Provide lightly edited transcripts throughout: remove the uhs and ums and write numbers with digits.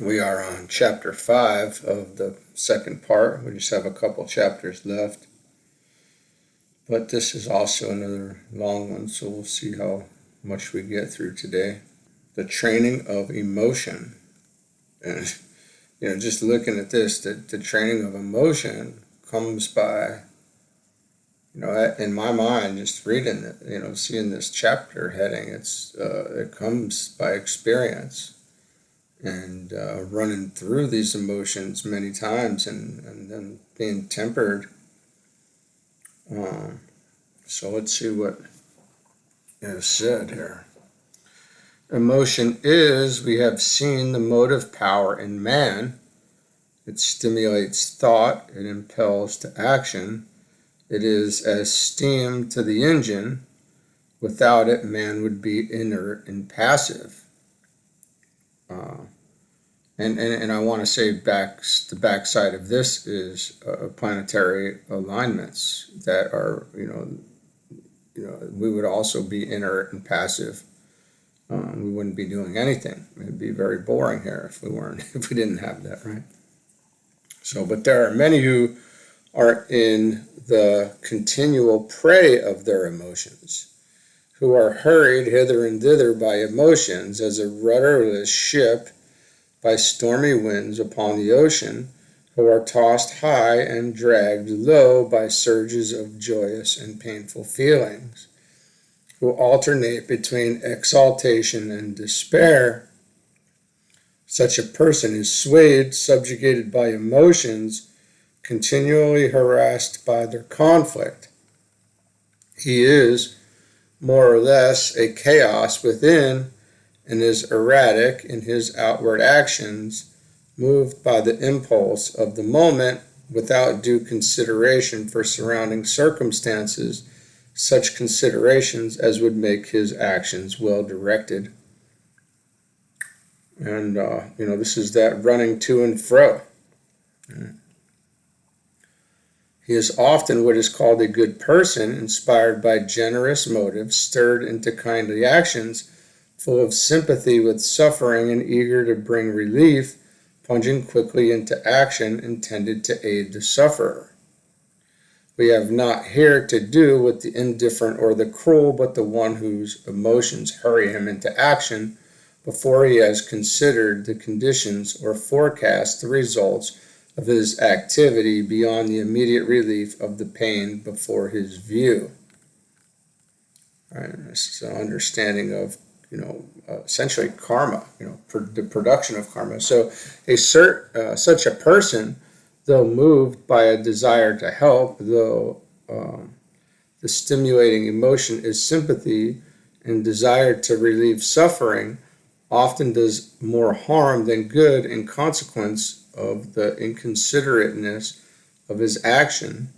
We are on chapter 5 of the second part. We just have a couple chapters left. But this is also another long one, so we'll see how much we get through today. The training of emotion. And, just looking at this, the training of emotion comes by, in my mind, just reading it, seeing this chapter heading, it comes by experience. And running through these emotions many times and then being tempered. So let's see what is said here. Emotion is, we have seen, the motive power in man. It stimulates thought, it impels to action. It is as steam to the engine. Without it, man would be inert and passive. And I want to say the backside of this is planetary alignments that are, we would also be inert and passive. We wouldn't be doing anything. It'd be very boring here if we didn't have that, right? So, but there are many who are in the continual prey of their emotions, who are hurried hither and thither by emotions as a rudderless ship by stormy winds upon the ocean, who are tossed high and dragged low by surges of joyous and painful feelings, who alternate between exaltation and despair. Such a person is swayed, subjugated by emotions, continually harassed by their conflict. He is, more or less, a chaos within, and is erratic in his outward actions, moved by the impulse of the moment without due consideration for surrounding circumstances, such considerations as would make his actions well directed. And, this is that running to and fro. He is often what is called a good person, inspired by generous motives, stirred into kindly actions, full of sympathy with suffering and eager to bring relief, plunging quickly into action intended to aid the sufferer. We have not here to do with the indifferent or the cruel, but the one whose emotions hurry him into action before he has considered the conditions or forecast the results of his activity beyond the immediate relief of the pain before his view. All right, this is an understanding of essentially karma, the production of karma. So such a person, though moved by a desire to help, though the stimulating emotion is sympathy and desire to relieve suffering, often does more harm than good in consequence of the inconsiderateness of his action.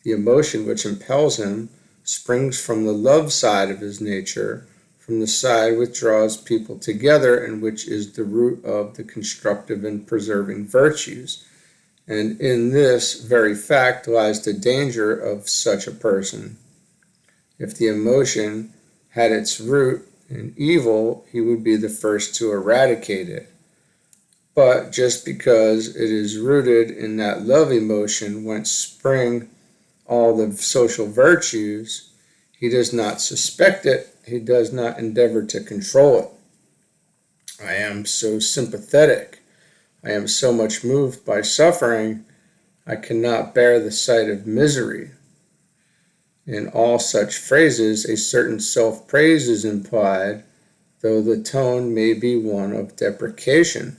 The emotion which impels him springs from the love side of his nature, from the side which draws people together and which is the root of the constructive and preserving virtues. And in this very fact lies the danger of such a person. If the emotion had its root in evil, he would be the first to eradicate it. But just because it is rooted in that love emotion whence spring all the social virtues, he does not suspect it. He does not endeavor to control it. I am so sympathetic. I am so much moved by suffering. I cannot bear the sight of misery. In all such phrases, a certain self-praise is implied, though the tone may be one of deprecation.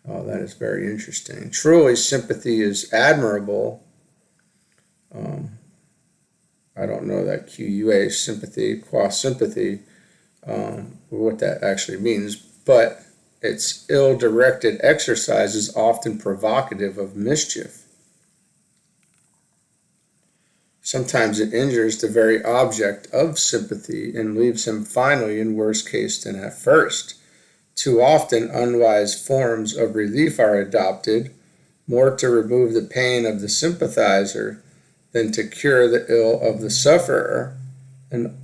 Oh, that is very interesting. Truly, sympathy is admirable. I don't know that QUA, sympathy, qua sympathy, what that actually means, but its ill-directed exercise is often provocative of mischief. Sometimes it injures the very object of sympathy and leaves him finally in worse case than at first. Too often unwise forms of relief are adopted, more to remove the pain of the sympathizer than to cure the ill of the sufferer, and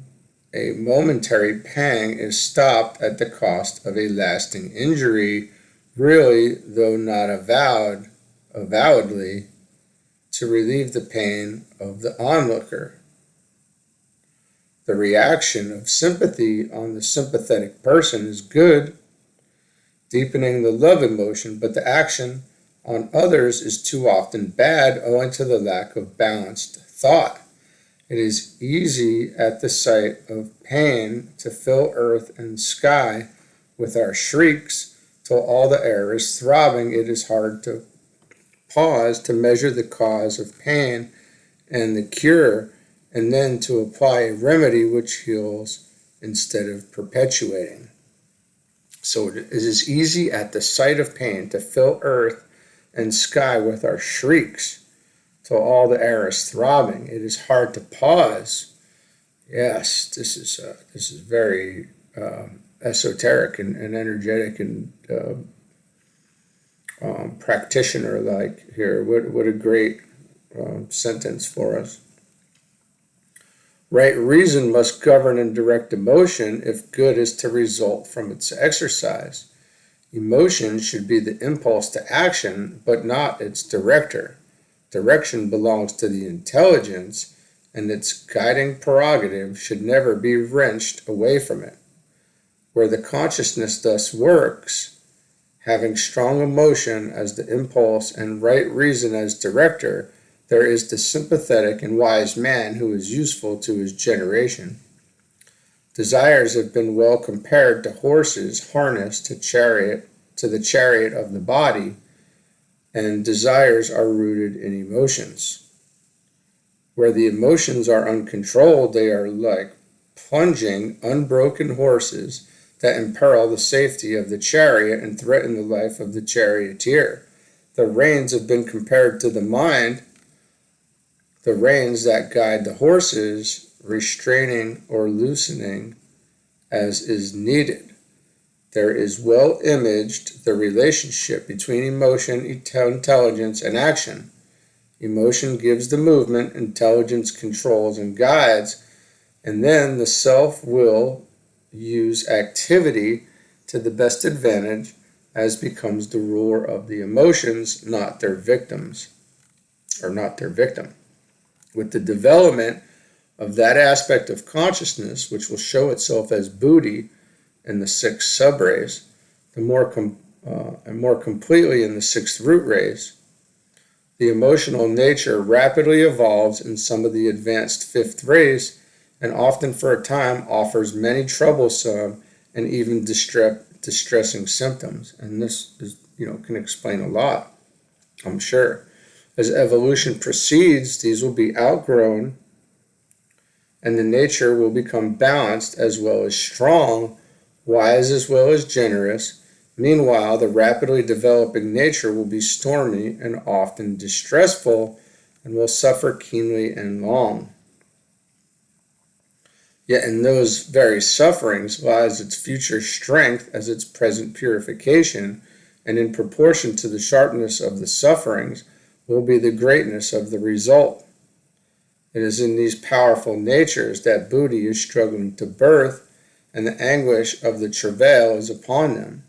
a momentary pang is stopped at the cost of a lasting injury, really, though not avowedly, to relieve the pain of the onlooker. The reaction of sympathy on the sympathetic person is good, deepening the love emotion, but the action on others is too often bad owing to the lack of balanced thought. It is easy at the sight of pain to fill earth and sky with our shrieks till all the air is throbbing. It is hard to pause to measure the cause of pain and the cure, and then to apply a remedy which heals instead of perpetuating. So it is easy at the sight of pain to fill earth and sky with our shrieks till all the air is throbbing. It is hard to pause. Yes, this is very esoteric and energetic and practitioner-like here. What a great sentence for us. Right reason must govern and direct emotion if good is to result from its exercise. Emotion should be the impulse to action, but not its director. Direction belongs to the intelligence, and its guiding prerogative should never be wrenched away from it. Where the consciousness thus works, having strong emotion as the impulse and right reason as director, there is the sympathetic and wise man who is useful to his generation. Desires have been well compared to horses harnessed to the chariot of the body, and desires are rooted in emotions. Where the emotions are uncontrolled, they are like plunging, unbroken horses that imperil the safety of the chariot and threaten the life of the charioteer. The reins have been compared to the mind, the reins that guide the horses, restraining or loosening as is needed. There is well imaged the relationship between emotion, intelligence, and action. Emotion gives the movement, intelligence controls and guides, and then the self will use activity to the best advantage as becomes the ruler of the emotions, not their victim. With the development of that aspect of consciousness, which will show itself as buddhi in the 6 sub-rays, and more completely in the 6th root rays, the emotional nature rapidly evolves in some of the advanced 5th rays, and often for a time offers many troublesome and even distressing symptoms. And this is, can explain a lot, I'm sure. As evolution proceeds, these will be outgrown, and the nature will become balanced as well as strong, wise as well as generous. Meanwhile, the rapidly developing nature will be stormy and often distressful, and will suffer keenly and long. Yet in those very sufferings lies its future strength as its present purification, and in proportion to the sharpness of the sufferings will be the greatness of the result. It is in these powerful natures that buddhi is struggling to birth, and the anguish of the travail is upon them.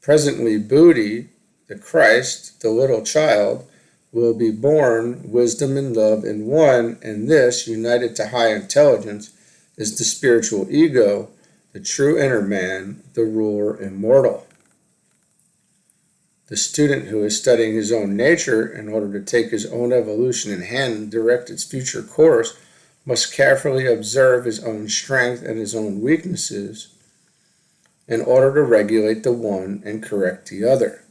Presently, buddhi, the Christ, the little child, will be born, wisdom and love in one, and this, united to high intelligence, is the spiritual ego, the true inner man, the ruler immortal. The student who is studying his own nature in order to take his own evolution in hand and direct its future course must carefully observe his own strength and his own weaknesses in order to regulate the one and correct the other.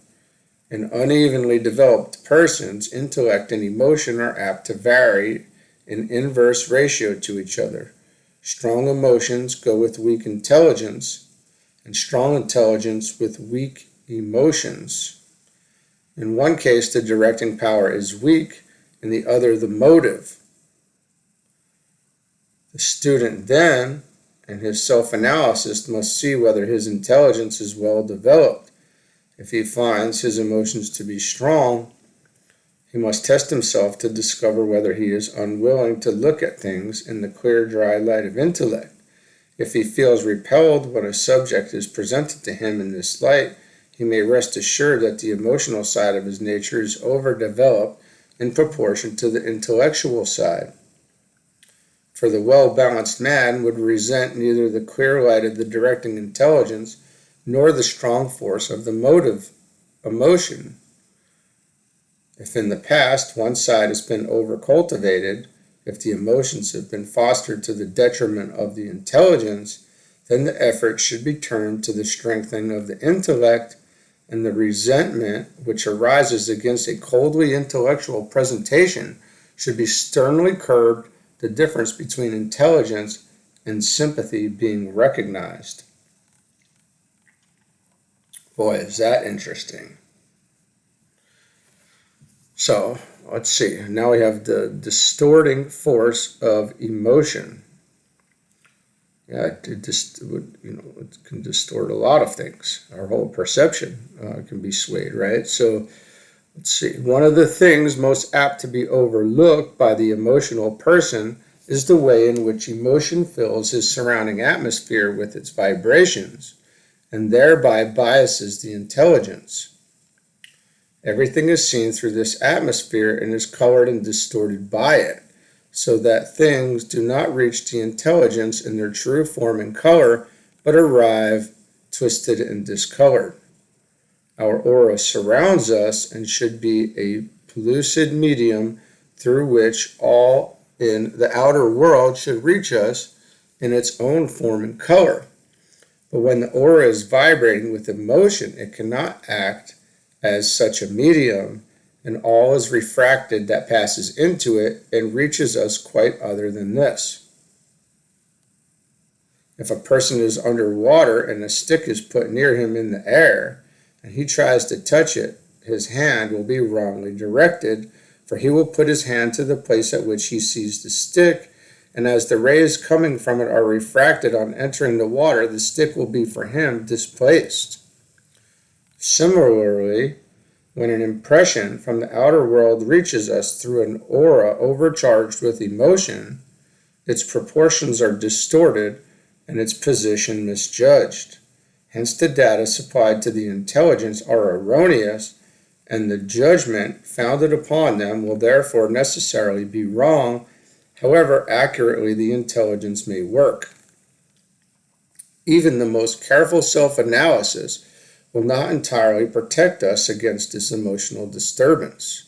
In unevenly developed persons, intellect and emotion are apt to vary in inverse ratio to each other. Strong emotions go with weak intelligence, and strong intelligence with weak emotions. In one case, the directing power is weak, in the other, the motive. The student then, in his self-analysis, must see whether his intelligence is well developed. If he finds his emotions to be strong, he must test himself to discover whether he is unwilling to look at things in the clear, dry light of intellect. If he feels repelled when a subject is presented to him in this light, he may rest assured that the emotional side of his nature is overdeveloped in proportion to the intellectual side. For the well-balanced man would resent neither the clear light of the directing intelligence nor the strong force of the motive emotion. If in the past one side has been overcultivated, if the emotions have been fostered to the detriment of the intelligence, then the effort should be turned to the strengthening of the intellect, and the resentment which arises against a coldly intellectual presentation should be sternly curbed, the difference between intelligence and sympathy being recognized. Boy, is that interesting. So, let's see. Now we have the distorting force of emotion. Yeah, it can distort a lot of things. Our whole perception can be swayed, right? So, let's see. One of the things most apt to be overlooked by the emotional person is the way in which emotion fills his surrounding atmosphere with its vibrations, and thereby biases the intelligence. Everything is seen through this atmosphere and is colored and distorted by it, so that things do not reach the intelligence in their true form and color, but arrive twisted and discolored. Our aura surrounds us and should be a pellucid medium through which all in the outer world should reach us in its own form and color. But when the aura is vibrating with emotion, it cannot act as such a medium, and all is refracted that passes into it and reaches us quite other than this. If a person is underwater and a stick is put near him in the air, and he tries to touch it, his hand will be wrongly directed, for he will put his hand to the place at which he sees the stick, and as the rays coming from it are refracted on entering the water, the stick will be for him displaced. Similarly, when an impression from the outer world reaches us through an aura overcharged with emotion, its proportions are distorted and its position misjudged. Hence, the data supplied to the intelligence are erroneous, and the judgment founded upon them will therefore necessarily be wrong, however accurately the intelligence may work. Even the most careful self-analysis will not entirely protect us against this emotional disturbance.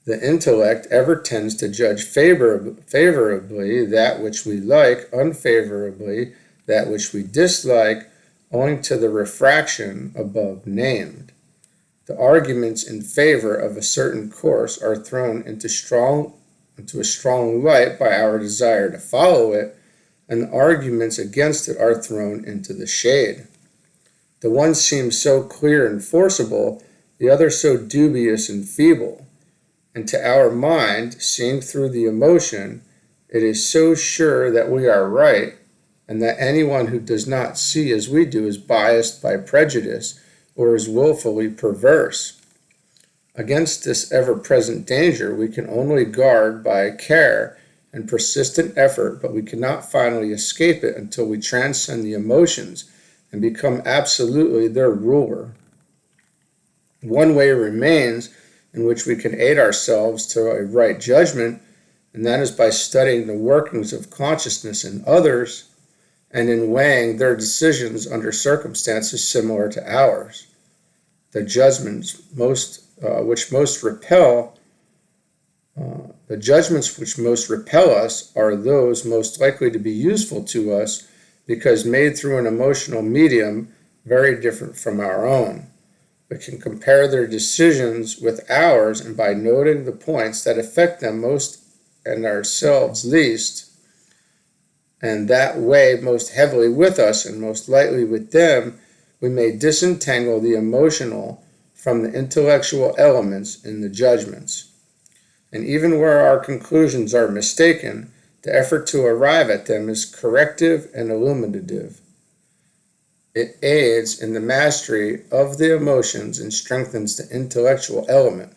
The intellect ever tends to judge favorably that which we like, unfavorably that which we dislike, owing to the refraction above named. The arguments in favor of a certain course are thrown into a strong light by our desire to follow it, and the arguments against it are thrown into the shade. The one seems so clear and forcible, the other so dubious and feeble. And to our mind, seeing through the emotion, it is so sure that we are right, and that anyone who does not see as we do is biased by prejudice or is willfully perverse. Against this ever-present danger, we can only guard by care and persistent effort, but we cannot finally escape it until we transcend the emotions and become absolutely their ruler. One way remains in which we can aid ourselves to a right judgment, and that is by studying the workings of consciousness in others and in weighing their decisions under circumstances similar to ours. The judgments which most repel us are those most likely to be useful to us, because made through an emotional medium very different from our own. We can compare their decisions with ours, and by noting the points that affect them most and ourselves least, and that weigh most heavily with us and most lightly with them, we may disentangle the emotional from the intellectual elements in the judgments. And even where our conclusions are mistaken, the effort to arrive at them is corrective and illuminative. It aids in the mastery of the emotions and strengthens the intellectual element.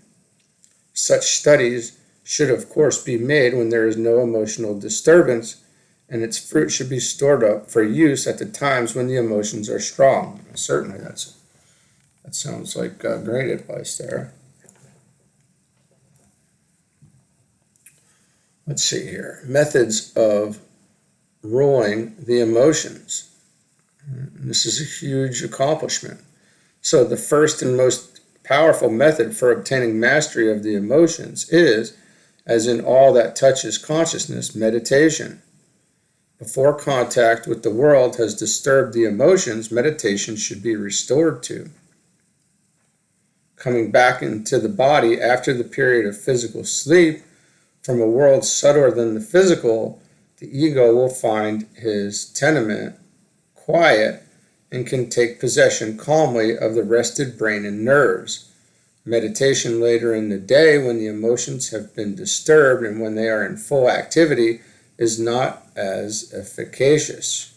Such studies should of course be made when there is no emotional disturbance, and its fruit should be stored up for use at the times when the emotions are strong. Certainly, that sounds like great advice there. Let's see here. Methods of ruling the emotions. This is a huge accomplishment. So the first and most powerful method for obtaining mastery of the emotions is, as in all that touches consciousness, meditation. Before contact with the world has disturbed the emotions, meditation should be restored to. Coming back into the body after the period of physical sleep, from a world subtler than the physical, the ego will find his tenement quiet and can take possession calmly of the rested brain and nerves. Meditation later in the day, when the emotions have been disturbed and when they are in full activity, is not as efficacious.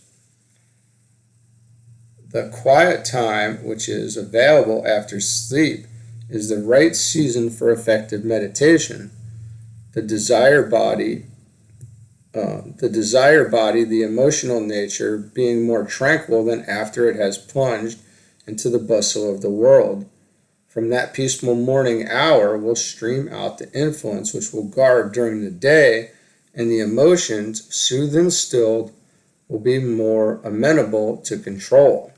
The quiet time which is available after sleep is the right season for effective meditation. The desire body, the emotional nature, being more tranquil than after it has plunged into the bustle of the world. From that peaceful morning hour will stream out the influence which will guard during the day, and the emotions, soothed and stilled, will be more amenable to control.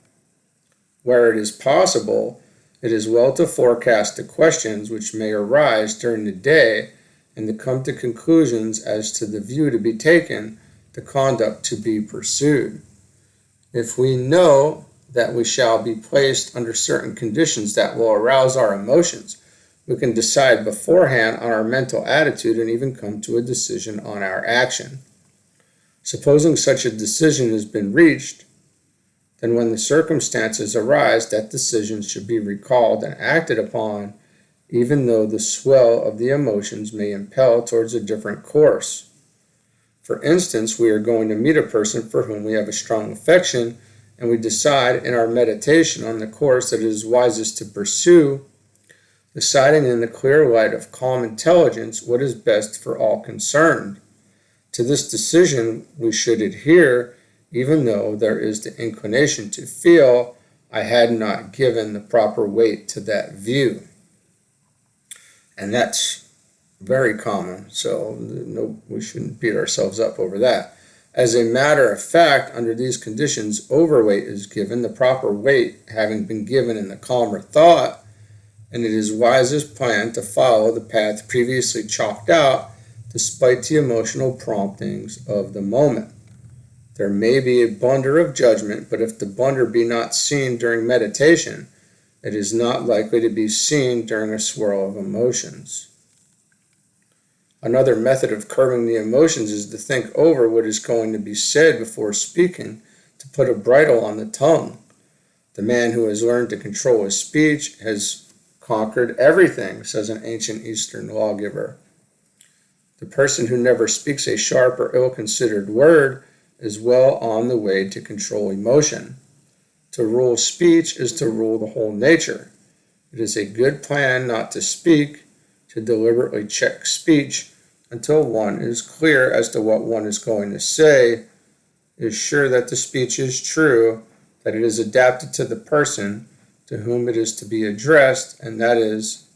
Where it is possible, it is well to forecast the questions which may arise during the day and to come to conclusions as to the view to be taken, the conduct to be pursued. If we know that we shall be placed under certain conditions that will arouse our emotions, we can decide beforehand on our mental attitude and even come to a decision on our action. Supposing such a decision has been reached, then when the circumstances arise, that decision should be recalled and acted upon, even though the swell of the emotions may impel towards a different course. For instance, we are going to meet a person for whom we have a strong affection, and we decide in our meditation on the course that it is wisest to pursue, deciding in the clear light of calm intelligence what is best for all concerned. To this decision we should adhere, even though there is the inclination to feel, I had not given the proper weight to that view. And that's very common, so we shouldn't beat ourselves up over that. As a matter of fact, under these conditions, overweight is given, the proper weight having been given in the calmer thought, and it is wisest plan to follow the path previously chalked out, despite the emotional promptings of the moment. There may be a blunder of judgment, but if the blunder be not seen during meditation, it is not likely to be seen during a swirl of emotions. Another method of curbing the emotions is to think over what is going to be said before speaking, to put a bridle on the tongue. The man who has learned to control his speech has conquered everything, says an ancient Eastern lawgiver. The person who never speaks a sharp or ill-considered word is well on the way to control emotion. To rule speech is to rule the whole nature. It is a good plan not to speak, to deliberately check speech until one is clear as to what one is going to say, is sure that the speech is true, that it is adapted to the person to whom it is to be addressed, and that is,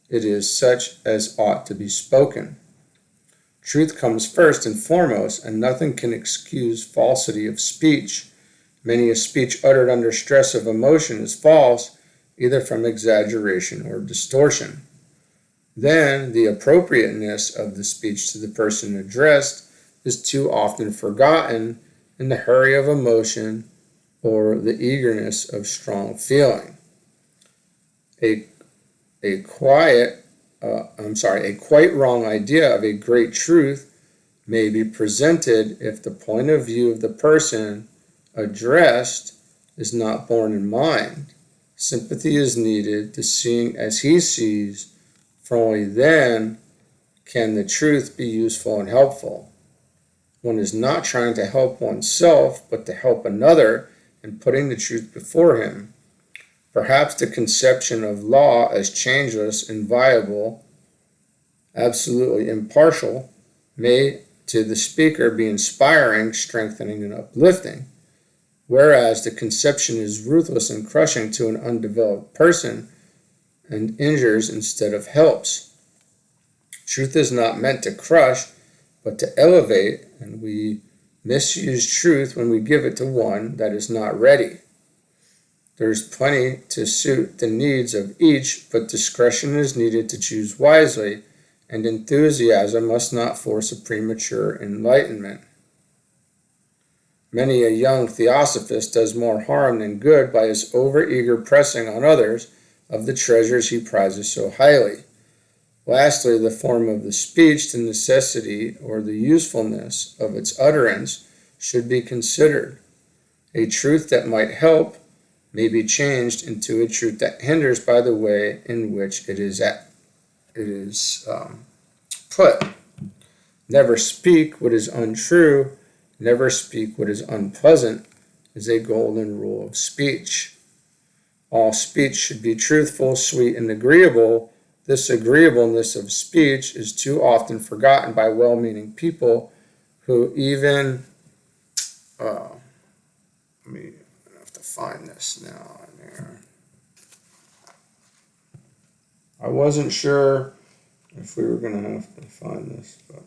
it is such as ought to be spoken. Truth comes first and foremost, and nothing can excuse falsity of speech. Many a speech uttered under stress of emotion is false, either from exaggeration or distortion. Then, the appropriateness of the speech to the person addressed is too often forgotten in the hurry of emotion or the eagerness of strong feeling. A quite wrong idea of a great truth may be presented if the point of view of the person addressed is not borne in mind. Sympathy is needed to seeing as he sees, for only then can the truth be useful and helpful. One is not trying to help oneself, but to help another in putting the truth before him. Perhaps the conception of law as changeless, inviolable, absolutely impartial, may to the speaker be inspiring, strengthening, and uplifting, whereas the conception is ruthless and crushing to an undeveloped person and injures instead of helps. Truth is not meant to crush, but to elevate, and we misuse truth when we give it to one that is not ready. There's plenty to suit the needs of each, but discretion is needed to choose wisely, and enthusiasm must not force a premature enlightenment. Many a young theosophist does more harm than good by his overeager pressing on others of the treasures he prizes so highly. Lastly, the form of the speech, the necessity or the usefulness of its utterance should be considered. A truth that might help may be changed into a truth that hinders by the way in which it is put. Never speak what is untrue, never speak what is unpleasant is a golden rule of speech. All speech should be truthful, sweet, and agreeable. This agreeableness of speech is too often forgotten by well-meaning people who even, I have to find this now. I wasn't sure if we were going to have to find this, but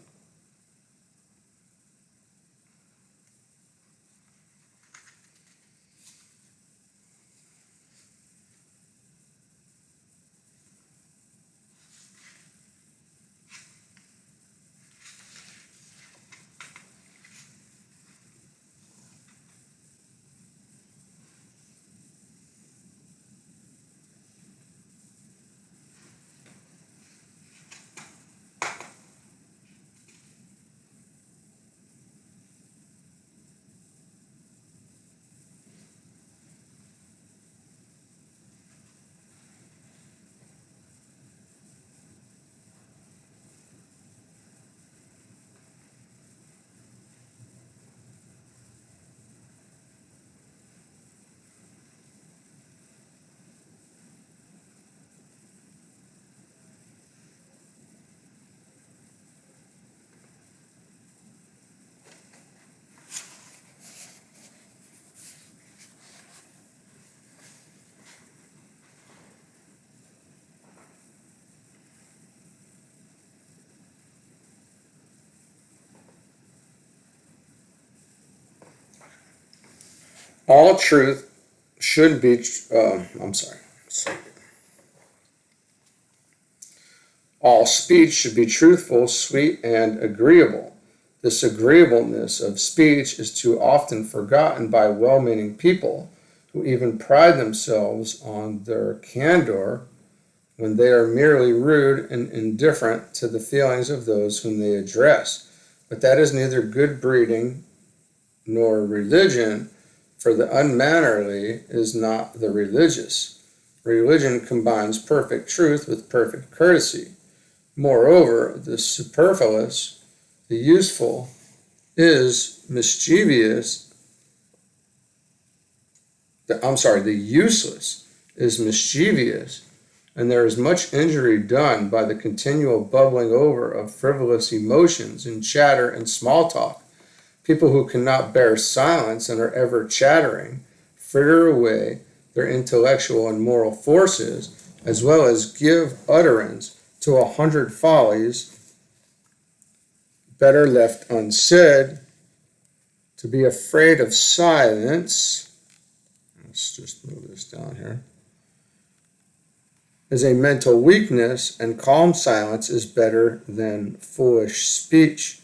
all truth should be, all speech should be truthful, sweet, and agreeable. This agreeableness of speech is too often forgotten by well-meaning people who even pride themselves on their candor when they are merely rude and indifferent to the feelings of those whom they address. But that is neither good breeding nor religion, for the unmannerly is not the religious. Religion combines perfect truth with perfect courtesy. Moreover, the superfluous, the useful, is mischievous. The useless is mischievous, and there is much injury done by the continual bubbling over of frivolous emotions and chatter and small talk. People who cannot bear silence and are ever chattering fritter away their intellectual and moral forces, as well as give utterance to 100 follies better left unsaid. To be afraid of silence, let's just move this down here, is a mental weakness, and calm silence is better than foolish speech.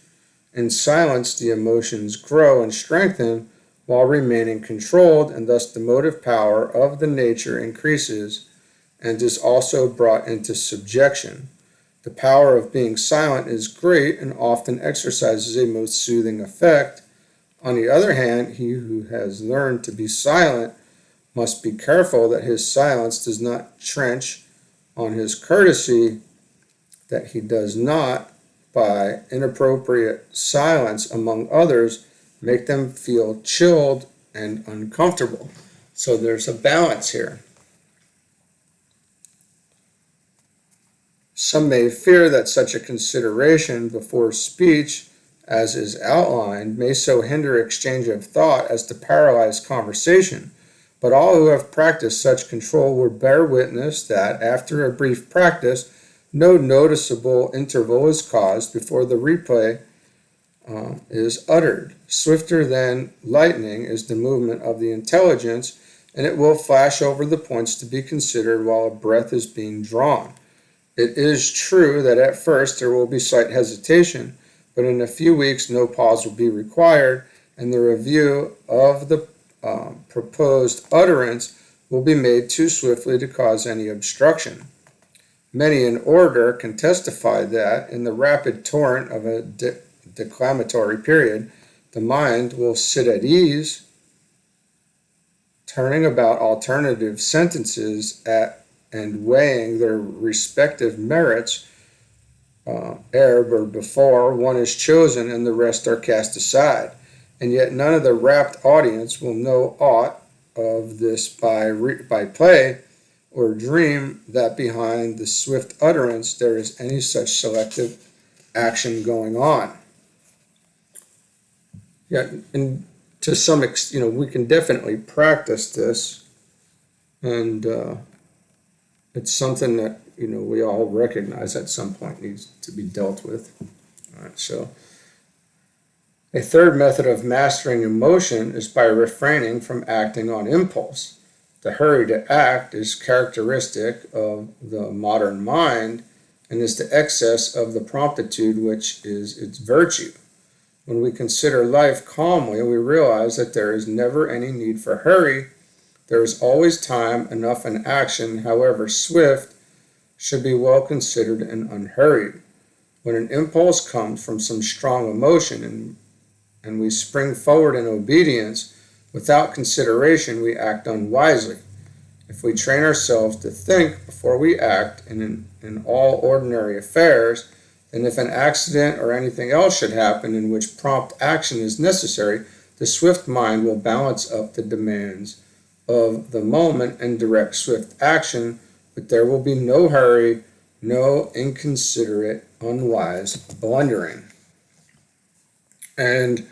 In silence, the emotions grow and strengthen while remaining controlled, and thus the motive power of the nature increases and is also brought into subjection. The power of being silent is great and often exercises a most soothing effect. On the other hand, he who has learned to be silent must be careful that his silence does not trench on his courtesy, that he does not, by inappropriate silence among others, make them feel chilled and uncomfortable. So there's a balance here. Some may fear that such a consideration before speech as is outlined, may so hinder exchange of thought as to paralyze conversation. But all who have practiced such control will bear witness that, after a brief practice, no noticeable interval is caused before the reply is uttered. Swifter than lightning is the movement of the intelligence, and it will flash over the points to be considered while a breath is being drawn. It is true that at first there will be slight hesitation, but in a few weeks no pause will be required, and the review of the proposed utterance will be made too swiftly to cause any obstruction. Many in order can testify that in the rapid torrent of a declamatory period, the mind will sit at ease, turning about alternative sentences and weighing their respective merits ere or before one is chosen and the rest are cast aside. And yet none of the rapt audience will know aught of this by play, or dream that behind the swift utterance there is any such selective action going on. Yeah, and to some extent, we can definitely practice this, and it's something that we all recognize at some point needs to be dealt with. All right, so a third method of mastering emotion is by refraining from acting on impulse. The hurry to act is characteristic of the modern mind and is the excess of the promptitude which is its virtue. When we consider life calmly, we realize that there is never any need for hurry. There is always time enough, and action, however swift, should be well considered and unhurried. When an impulse comes from some strong emotion and we spring forward in obedience, without consideration we act unwisely. If we train ourselves to think before we act in all ordinary affairs, then if an accident or anything else should happen in which prompt action is necessary, the swift mind will balance up the demands of the moment and direct swift action, but there will be no hurry, no inconsiderate, unwise blundering. And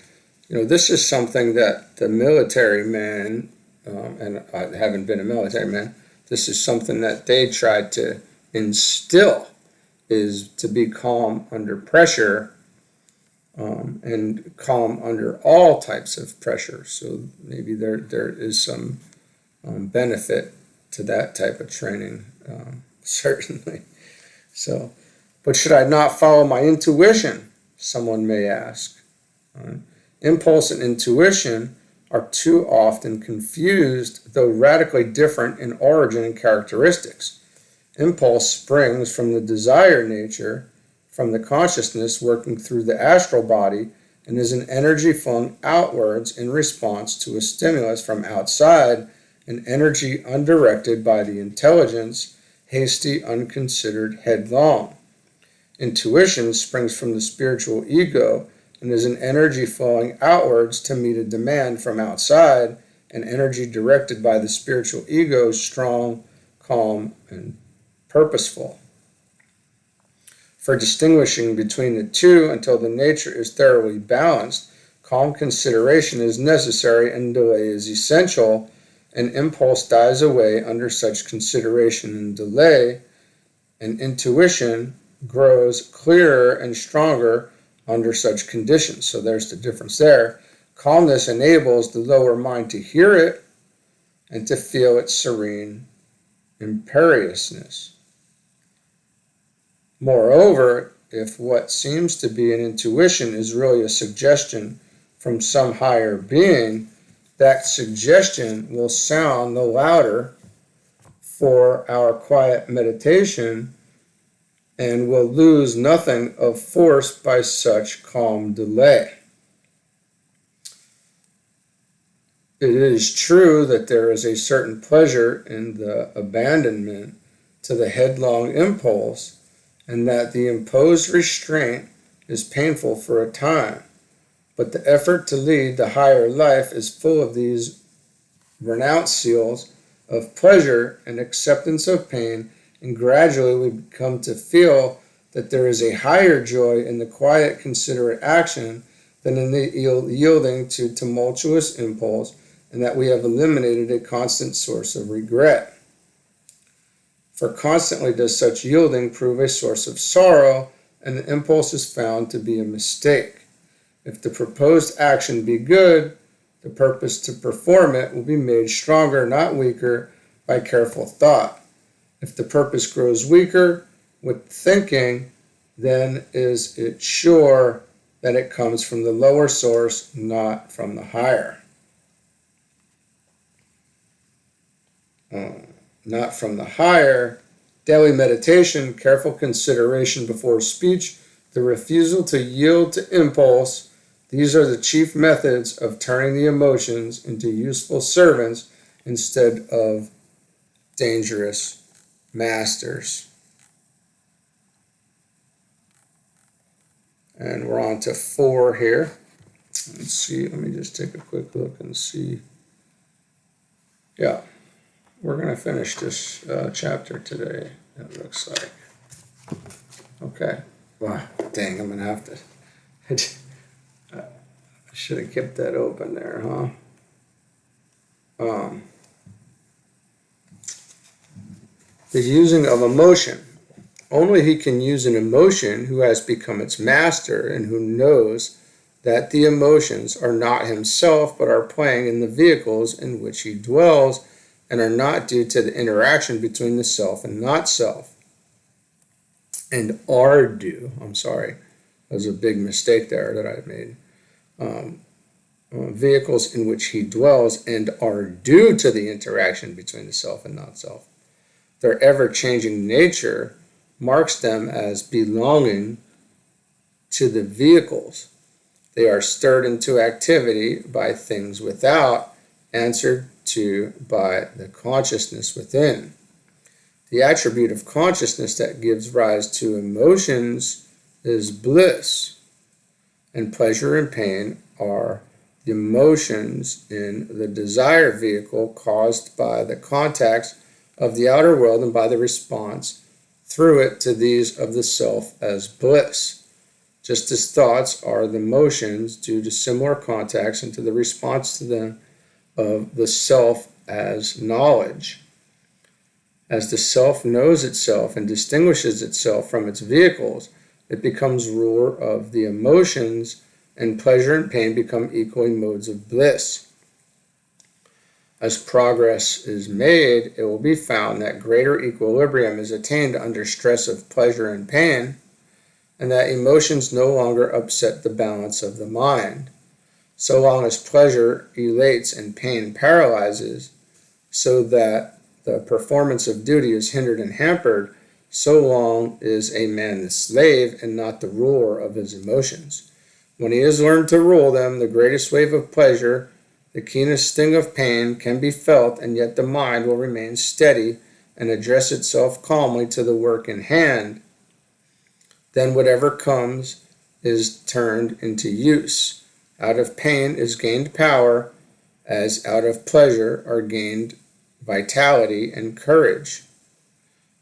this is something that the military man, and I haven't been a military man, this is something that they tried to instill, is to be calm under pressure, and calm under all types of pressure. So maybe there is some benefit to that type of training, certainly. So, but should I not follow my intuition? Someone may ask. Impulse and intuition are too often confused, though radically different in origin and characteristics. Impulse springs from the desire nature, from the consciousness working through the astral body, and is an energy flung outwards in response to a stimulus from outside, an energy undirected by the intelligence, hasty, unconsidered, headlong. Intuition springs from the spiritual ego and is an energy flowing outwards to meet a demand from outside, an energy directed by the spiritual ego, strong, calm, and purposeful. For distinguishing between the two until the nature is thoroughly balanced, calm consideration is necessary and delay is essential, and impulse dies away under such consideration and delay, and intuition grows clearer and stronger under such conditions. So there's the difference there. Calmness enables the lower mind to hear it and to feel its serene imperiousness. Moreover, if what seems to be an intuition is really a suggestion from some higher being, that suggestion will sound the louder for our quiet meditation and will lose nothing of force by such calm delay. It is true that there is a certain pleasure in the abandonment to the headlong impulse, and that the imposed restraint is painful for a time, but the effort to lead the higher life is full of these renouncials of pleasure and acceptance of pain, and gradually we come to feel that there is a higher joy in the quiet, considerate action than in the yielding to tumultuous impulse, and that we have eliminated a constant source of regret. For constantly does such yielding prove a source of sorrow, and the impulse is found to be a mistake. If the proposed action be good, the purpose to perform it will be made stronger, not weaker, by careful thought. If the purpose grows weaker with thinking, then is it sure that it comes from the lower source, not from the higher. Not from the higher. Daily meditation, careful consideration before speech, the refusal to yield to impulse. These are the chief methods of turning the emotions into useful servants instead of dangerous masters. And we're on to 4 here. Let's see, let me just take a quick look and see. Yeah, we're going to finish this chapter today, it looks like. Okay, wow, dang, I'm going to have to. I should have kept that open there, huh? The using of emotion. Only he can use an emotion who has become its master and who knows that the emotions are not himself but are playing in the vehicles in which he dwells and are not due to the interaction between the self and not self. And are due, I'm sorry, that was a big mistake there that I made. Vehicles in which he dwells and are due to the interaction between the self and not self. Their ever-changing nature marks them as belonging to the vehicles. They are stirred into activity by things without, answered to by the consciousness within. The attribute of consciousness that gives rise to emotions is bliss, and pleasure and pain are the emotions in the desire vehicle caused by the contacts of the outer world and by the response through it to these of the self as bliss, just as thoughts are the motions due to similar contacts and to the response to them of the self as knowledge. As the self knows itself and distinguishes itself from its vehicles, it becomes ruler of the emotions, and pleasure and pain become equally modes of bliss. As progress is made, it will be found that greater equilibrium is attained under stress of pleasure and pain, and that emotions no longer upset the balance of the mind. So long as pleasure elates and pain paralyzes, so that the performance of duty is hindered and hampered, so long is a man the slave and not the ruler of his emotions. When he has learned to rule them, the greatest wave of pleasure, the keenest sting of pain can be felt, and yet the mind will remain steady and address itself calmly to the work in hand. Then whatever comes is turned into use. Out of pain is gained power, as out of pleasure are gained vitality and courage.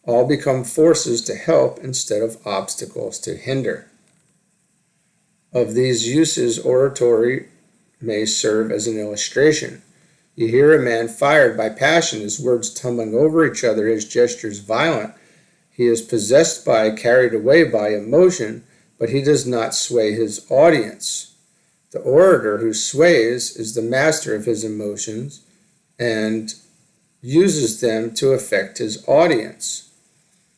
All become forces to help instead of obstacles to hinder. Of these uses, oratory may serve as an illustration. You hear a man fired by passion, his words tumbling over each other, his gestures violent. He is possessed by, carried away by emotion, but he does not sway his audience. The orator who sways is the master of his emotions and uses them to affect his audience.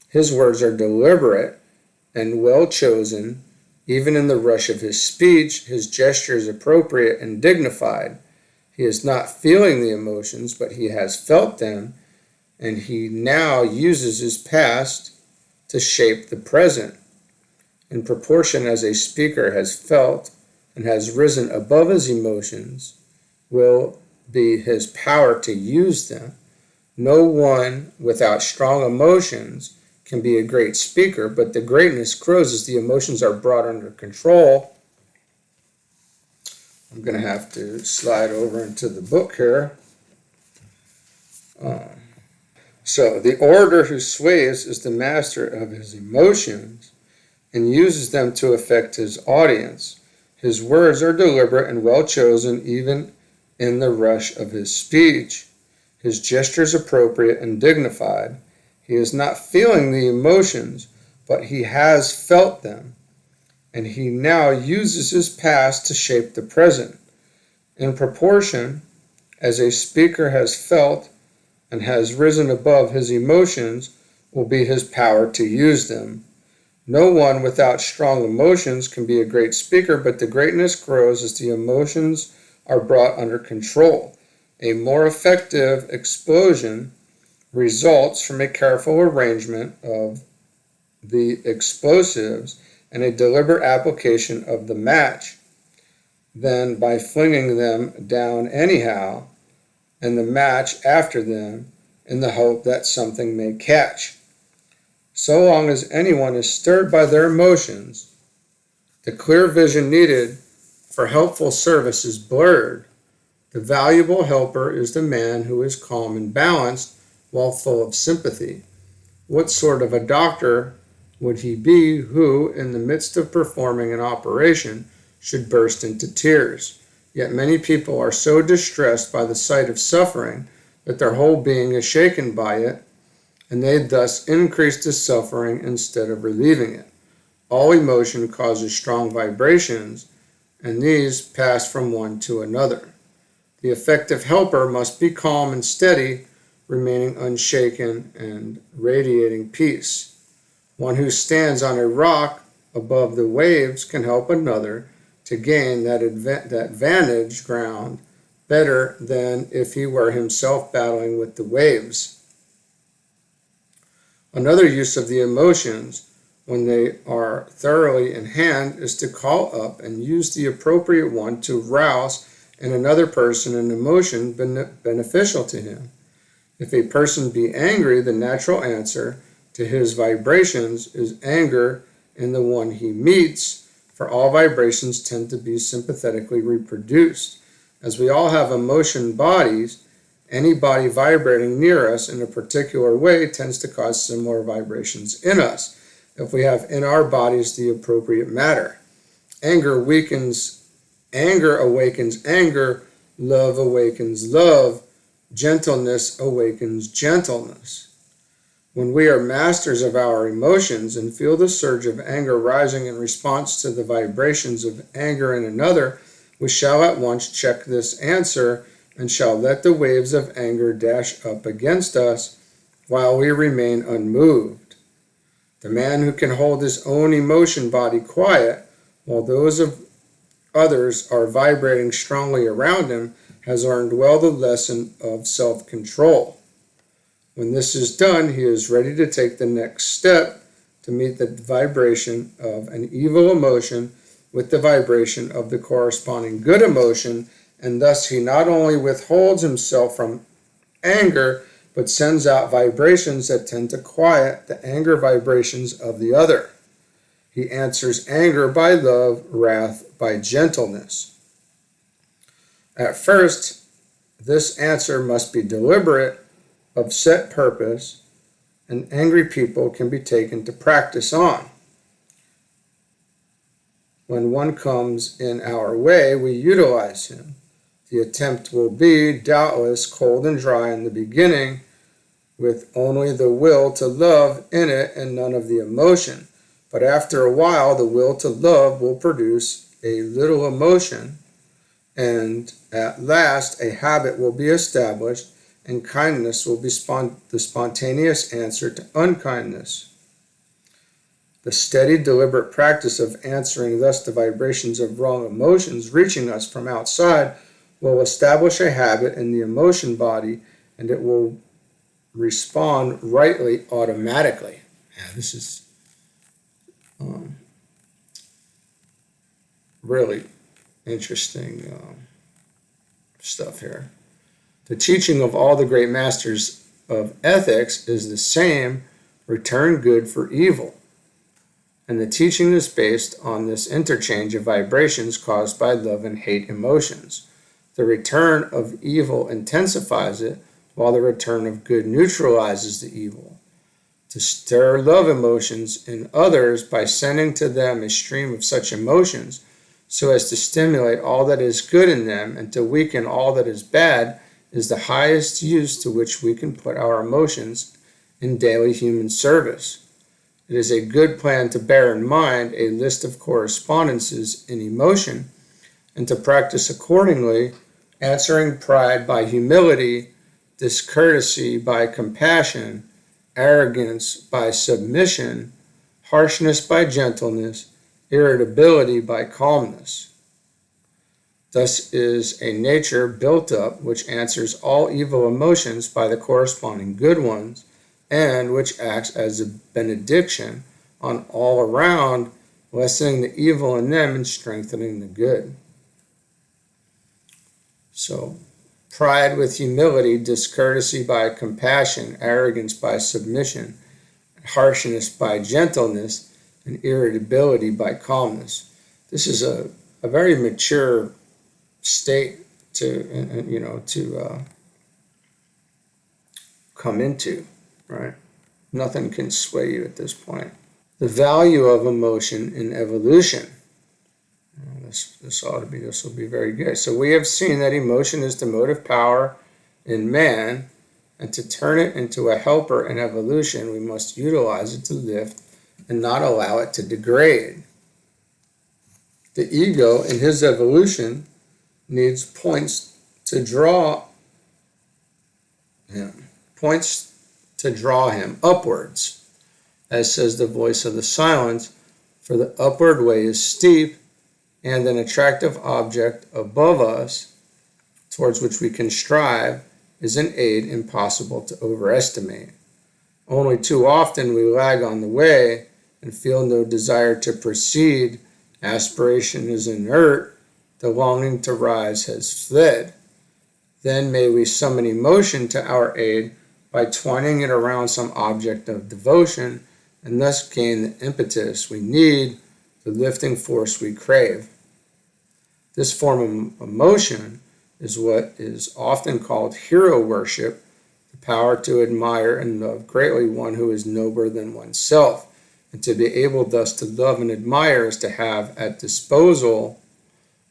His words are deliberate and well chosen. Even in the rush of his speech, his gesture is appropriate and dignified. He is not feeling the emotions, but he has felt them, and he now uses his past to shape the present. In proportion as a speaker has felt and has risen above his emotions, will be his power to use them. No one without strong emotions can be a great speaker, but the greatness grows as the emotions are brought under control. I'm going to have to slide over into the book here. So the orator who sways is the master of his emotions, and uses them to affect his audience. His words are deliberate and well chosen even in the rush of his speech. His gestures appropriate and dignified. He is not feeling the emotions, but he has felt them, and he now uses his past to shape the present. In proportion as a speaker has felt and has risen above his emotions will be his power to use them. No one without strong emotions can be a great speaker, but the greatness grows as the emotions are brought under control. A more effective explosion results from a careful arrangement of the explosives and a deliberate application of the match than by flinging them down anyhow and the match after them in the hope that something may catch. So long as anyone is stirred by their emotions, the clear vision needed for helpful service is blurred. The valuable helper is the man who is calm and balanced while full of sympathy. What sort of a doctor would he be who, in the midst of performing an operation, should burst into tears? Yet many people are so distressed by the sight of suffering that their whole being is shaken by it, and they thus increase the suffering instead of relieving it. All emotion causes strong vibrations, and these pass from one to another. The effective helper must be calm and steady, remaining unshaken and radiating peace. One who stands on a rock above the waves can help another to gain that vantage ground better than if he were himself battling with the waves. Another use of the emotions, when they are thoroughly in hand, is to call up and use the appropriate one to rouse in another person an emotion beneficial to him. If a person be angry, the natural answer to his vibrations is anger in the one he meets, for all vibrations tend to be sympathetically reproduced. As we all have emotion bodies, any body vibrating near us in a particular way tends to cause similar vibrations in us, if we have in our bodies the appropriate matter. Anger awakens anger, love awakens love, gentleness awakens gentleness. When we are masters of our emotions and feel the surge of anger rising in response to the vibrations of anger in another, we shall at once check this answer and shall let the waves of anger dash up against us while we remain unmoved. The man who can hold his own emotion body quiet while those of others are vibrating strongly around him has learned well the lesson of self-control. When this is done, he is ready to take the next step to meet the vibration of an evil emotion with the vibration of the corresponding good emotion, and thus he not only withholds himself from anger, but sends out vibrations that tend to quiet the anger vibrations of the other. He answers anger by love, wrath by gentleness. At first, this answer must be deliberate, of set purpose, and angry people can be taken to practice on. When one comes in our way, we utilize him. The attempt will be, doubtless, cold and dry in the beginning, with only the will to love in it and none of the emotion. But after a while, the will to love will produce a little emotion, and at last a habit will be established, and kindness will be the spontaneous answer to unkindness. The steady, deliberate practice of answering thus the vibrations of wrong emotions reaching us from outside will establish a habit in the emotion body, and it will respond rightly automatically. Yeah, this is really interesting stuff here. The teaching of all the great masters of ethics is the same: return good for evil. And the teaching is based on this interchange of vibrations caused by love and hate emotions. The return of evil intensifies it, while the return of good neutralizes the evil. to stir love emotions in others by sending to them a stream of such emotions so as to stimulate all that is good in them and to weaken all that is bad is the highest use to which we can put our emotions in daily human service. It is a good plan to bear in mind a list of correspondences in emotion and to practice accordingly, answering pride by humility, discourtesy by compassion, arrogance by submission, harshness by gentleness, irritability by calmness. Thus is a nature built up which answers all evil emotions by the corresponding good ones, and which acts as a benediction on all around, lessening the evil in them and strengthening the good. So, pride with humility, discourtesy by compassion, arrogance by submission, harshness by gentleness, and irritability by calmness. This is a very mature state to come into, right? Nothing can sway you at this point. The value of emotion in evolution. This will be very good. So we have seen that emotion is the motive power in man, and to turn it into a helper in evolution, we must utilize it to lift and not allow it to degrade. The ego in his evolution needs points to draw him upwards, as says the voice of the silence, for the upward way is steep, and an attractive object above us, towards which we can strive, is an aid impossible to overestimate. Only too often we lag on the way and feel no desire to proceed. Aspiration is inert, the longing to rise has fled. Then may we summon emotion to our aid by twining it around some object of devotion, and thus gain the impetus we need, the lifting force we crave. This form of emotion is what is often called hero worship, the power to admire and love greatly one who is nobler than oneself. And to be able thus to love and admire is to have at disposal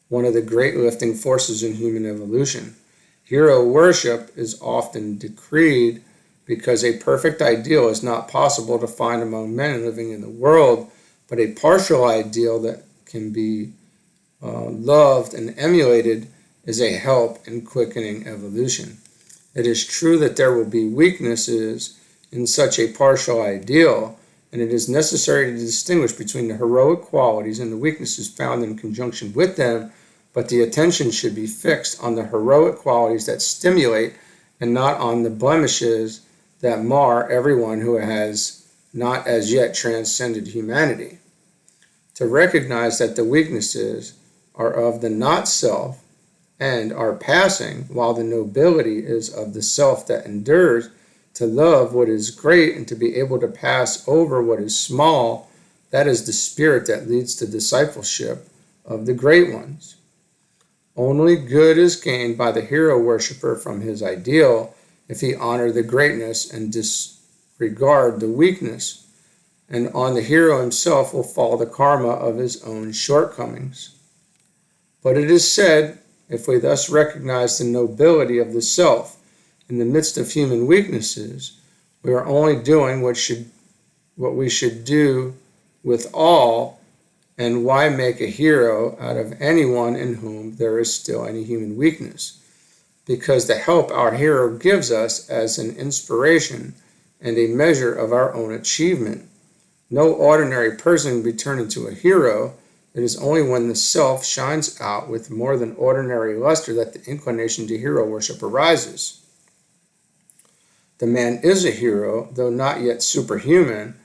one of the great lifting forces in human evolution. Hero worship is often decreed because a perfect ideal is not possible to find among men living in the world, but a partial ideal that can be loved and emulated is a help in quickening evolution. It is true that there will be weaknesses in such a partial ideal, and it is necessary to distinguish between the heroic qualities and the weaknesses found in conjunction with them, but the attention should be fixed on the heroic qualities that stimulate and not on the blemishes that mar everyone who has not as yet transcended humanity. To recognize that the weaknesses are of the not-self and are passing, while the nobility is of the self that endures, to love what is great and to be able to pass over what is small, that is the spirit that leads to discipleship of the great ones. Only good is gained by the hero worshiper from his ideal if he honor the greatness and disregard the weakness, and on the hero himself will fall the karma of his own shortcomings. But it is said, if we thus recognize the nobility of the self in the midst of human weaknesses, we are only doing what we should do with all, and why make a hero out of anyone in whom there is still any human weakness? Because the help our hero gives us as an inspiration and a measure of our own achievement. No ordinary person can be turned into a hero. It is only when the self shines out with more than ordinary luster that the inclination to hero worship arises. The man is a hero, though not yet superhuman,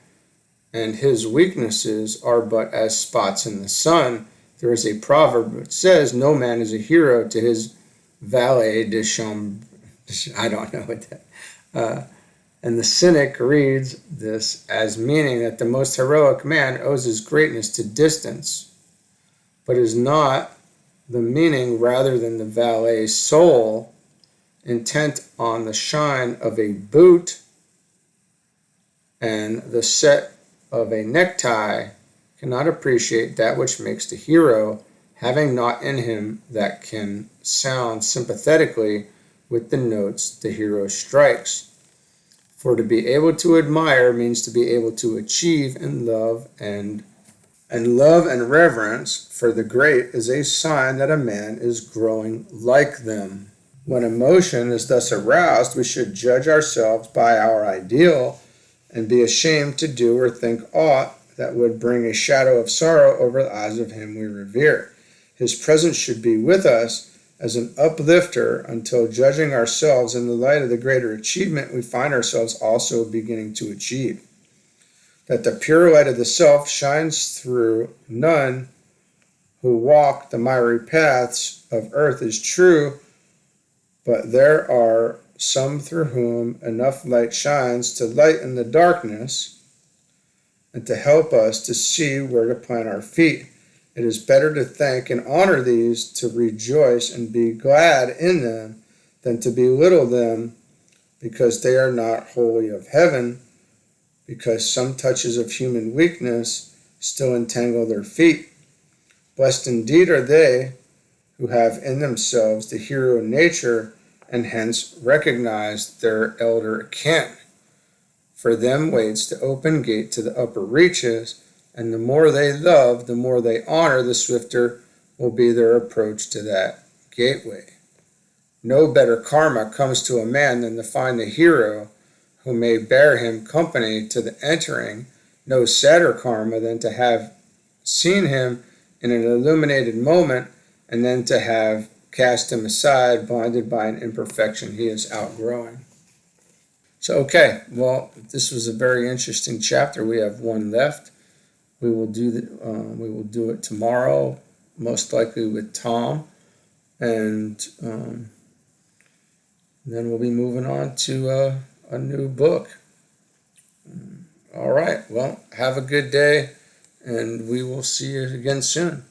and his weaknesses are but as spots in the sun. There is a proverb which says, no man is a hero to his valet de chambre. I don't know what that. And the cynic reads this as meaning that the most heroic man owes his greatness to distance, but is not the meaning rather than the valet's soul, intent on the shine of a boot and the set of a necktie cannot appreciate that which makes the hero, having not in him that can sound sympathetically with the notes the hero strikes. For to be able to admire means to be able to achieve and love and reverence for the great is a sign that a man is growing like them. When emotion is thus aroused, we should judge ourselves by our ideal and be ashamed to do or think aught that would bring a shadow of sorrow over the eyes of him we revere. His presence should be with us as an uplifter until, judging ourselves in the light of the greater achievement, we find ourselves also beginning to achieve. That the pure light of the self shines through none who walk the miry paths of earth is true, but there are some through whom enough light shines to lighten the darkness and to help us to see where to plant our feet. It is better to thank and honor these, to rejoice and be glad in them, than to belittle them because they are not wholly of heaven, because some touches of human weakness still entangle their feet. Blessed indeed are they who have in themselves the hero nature and hence recognize their elder kin. For them waits the open gate to the upper reaches, and the more they love, the more they honor, the swifter will be their approach to that gateway. No better karma comes to a man than to find the hero who may bear him company to the entering, no sadder karma than to have seen him in an illuminated moment and then to have cast him aside, blinded by an imperfection he is outgrowing. So, okay, well, this was a very interesting chapter. We have one left. We will do it tomorrow, most likely with Tom, and then we'll be moving on to a new book. All right, well, have a good day, and we will see you again soon.